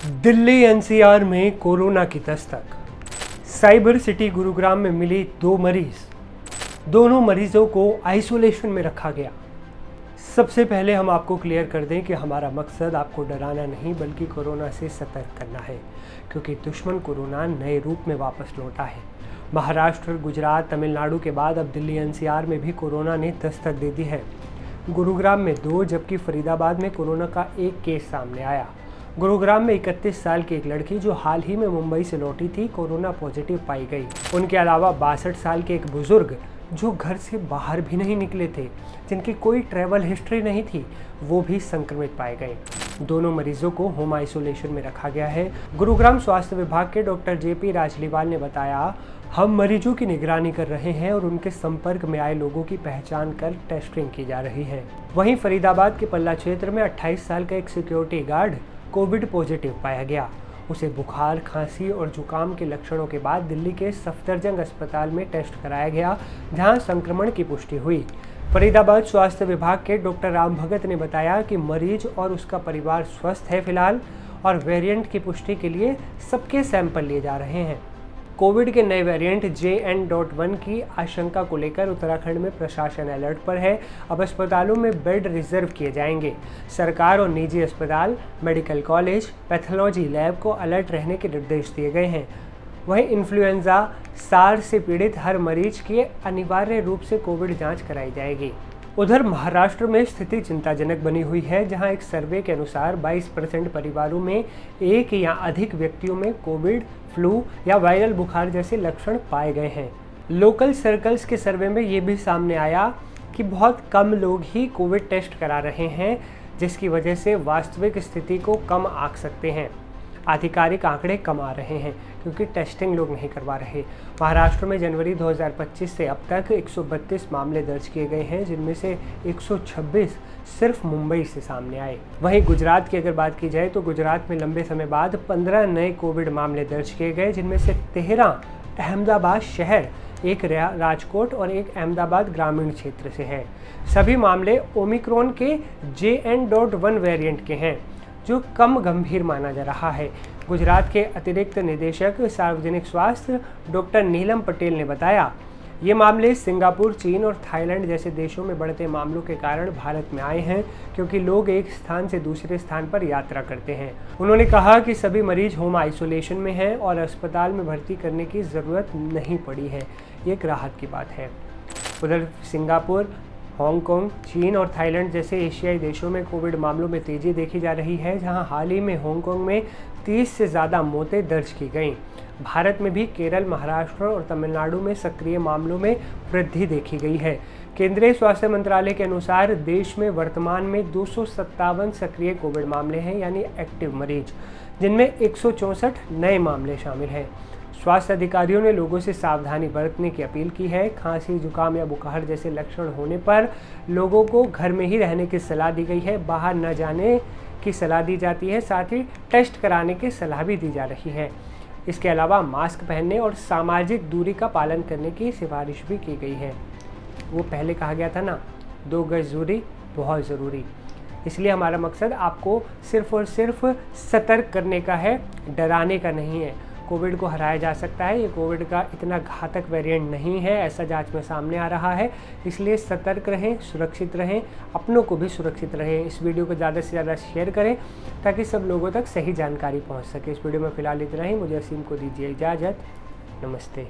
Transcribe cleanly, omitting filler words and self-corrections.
Delhi NCR में corona की Dastak. Cyber city Gurugram में मिली 2 मरीज। दोनों मरीजों को आइसोलेशन में रखा गया। सबसे पहले हम आपको क्लियर कर दें कि हमारा मकसद आपको डराना नहीं बल्कि कोरोना से सतर्क करना है, क्योंकि दुश्मन कोरोना नए रूप में वापस लौटा है। महाराष्ट्र, गुजरात, तमिलनाडु के बाद अब दिल्ली एनसीआर में भी कोरोना ने दस्तक दे दी है। गुरुग्राम में 2 जबकि फरीदाबाद में कोरोना का 1 केस सामने आया। गुरुग्राम में 31 साल की एक लड़की जो हाल ही में मुंबई से लौटी थी, कोरोना पॉजिटिव पाई गई। उनके अलावा 62 साल के एक बुजुर्ग जो घर से बाहर भी नहीं निकले थे, जिनकी कोई ट्रैवल हिस्ट्री नहीं थी, वो भी संक्रमित पाए गए। दोनों मरीजों को होम आइसोलेशन में रखा गया है। गुरुग्राम स्वास्थ्य विभाग के डॉक्टर जेपी राजलीवाल ने बताया, हम मरीजों की निगरानी कर रहे हैं और उनके संपर्क में आए लोगों की पहचान कर टेस्टिंग की जा रही है। वहीं फरीदाबाद के पल्ला क्षेत्र में 28 साल का एक सिक्योरिटी गार्ड कोविड पॉजिटिव पाया गया। उसे बुखार, खांसी और जुकाम के लक्षणों के बाद दिल्ली के सफदरजंग अस्पताल में टेस्ट कराया गया, जहां संक्रमण की पुष्टि हुई। फरीदाबाद स्वास्थ्य विभाग के डॉक्टर राम भगत ने बताया कि मरीज और उसका परिवार स्वस्थ है फिलहाल, और वेरिएंट की पुष्टि के लिए सबके सैंपल लिए जा रहे हैं। कोविड के नए वेरिएंट JN.1 की आशंका को लेकर उत्तराखंड में प्रशासन अलर्ट पर है। अब अस्पतालों में बेड रिजर्व किए जाएंगे। सरकार और निजी अस्पताल, मेडिकल कॉलेज, पैथोलॉजी लैब को अलर्ट रहने के निर्देश दिए गए हैं। वहीं इन्फ्लुएंजा, सार्स से पीड़ित हर मरीज की अनिवार्य रूप से कोविड जांच कराई जाएगी। उधर महाराष्ट्र में स्थिति चिंताजनक बनी हुई है, जहां एक सर्वे के अनुसार 22% परिवारों में 1 या अधिक व्यक्तियों में कोविड, फ्लू या वायरल बुखार जैसे लक्षण पाए गए हैं। लोकल सर्कल्स के सर्वे में ये भी सामने आया कि बहुत कम लोग ही कोविड टेस्ट करा रहे हैं, जिसकी वजह से वास्तविक स्थिति को कम आंक सकते हैं। आधिकारिक आंकड़े कम आ रहे हैं क्योंकि टेस्टिंग लोग नहीं करवा रहे। महाराष्ट्र में जनवरी 2025 से अब तक 132 मामले दर्ज किए गए हैं, जिनमें से 126 सिर्फ मुंबई से सामने आए। वहीं गुजरात की अगर बात की जाए तो गुजरात में लंबे समय बाद 15 नए कोविड मामले दर्ज किए गए, जिनमें से 13 अहमदाबाद शहर, एक राजकोट और एक अहमदाबाद ग्रामीण क्षेत्र से है। सभी मामले ओमिक्रॉन के JN.1 वेरिएंट के हैं, जो कम गंभीर माना जा रहा है। गुजरात के अतिरिक्त निदेशक सार्वजनिक स्वास्थ्य डॉक्टर नीलम पटेल ने बताया, ये मामले सिंगापुर, चीन और थाईलैंड जैसे देशों में बढ़ते मामलों के कारण भारत में आए हैं, क्योंकि लोग एक स्थान से दूसरे स्थान पर यात्रा करते हैं। उन्होंने कहा कि सभी मरीज होम आइसोलेशन में हैं और अस्पताल में भर्ती करने की ज़रूरत नहीं पड़ी है। ये एक राहत की बात है। उधर सिंगापुर, हांगकांग, चीन और थाईलैंड जैसे एशियाई देशों में कोविड मामलों में तेज़ी देखी जा रही है, जहां हाल ही में हांगकांग में 30 से ज़्यादा मौतें दर्ज की गईं। भारत में भी केरल, महाराष्ट्र और तमिलनाडु में सक्रिय मामलों में वृद्धि देखी गई है। केंद्रीय स्वास्थ्य मंत्रालय के अनुसार देश में वर्तमान में 257 सक्रिय कोविड मामले हैं, यानी एक्टिव मरीज, जिनमें 164 नए मामले शामिल हैं। स्वास्थ्य अधिकारियों ने लोगों से सावधानी बरतने की अपील की है। खांसी, जुकाम या बुखार जैसे लक्षण होने पर लोगों को घर में ही रहने की सलाह दी गई है, बाहर न जाने की सलाह दी जाती है, साथ ही टेस्ट कराने की सलाह भी दी जा रही है। इसके अलावा मास्क पहनने और सामाजिक दूरी का पालन करने की सिफारिश भी की गई है। वो पहले कहा गया था ना, 2 गज दूरी बहुत ज़रूरी। इसलिए हमारा मकसद आपको सिर्फ और सिर्फ सतर्क करने का है, डराने का नहीं है। कोविड को हराया जा सकता है। ये कोविड का इतना घातक वेरिएंट नहीं है, ऐसा जांच में सामने आ रहा है। इसलिए सतर्क रहें, सुरक्षित रहें, अपनों को भी सुरक्षित रहें। इस वीडियो को ज़्यादा से ज़्यादा शेयर करें ताकि सब लोगों तक सही जानकारी पहुंच सके। इस वीडियो में फ़िलहाल इतना ही। मुझे असीम को दीजिए इजाज़त। नमस्ते।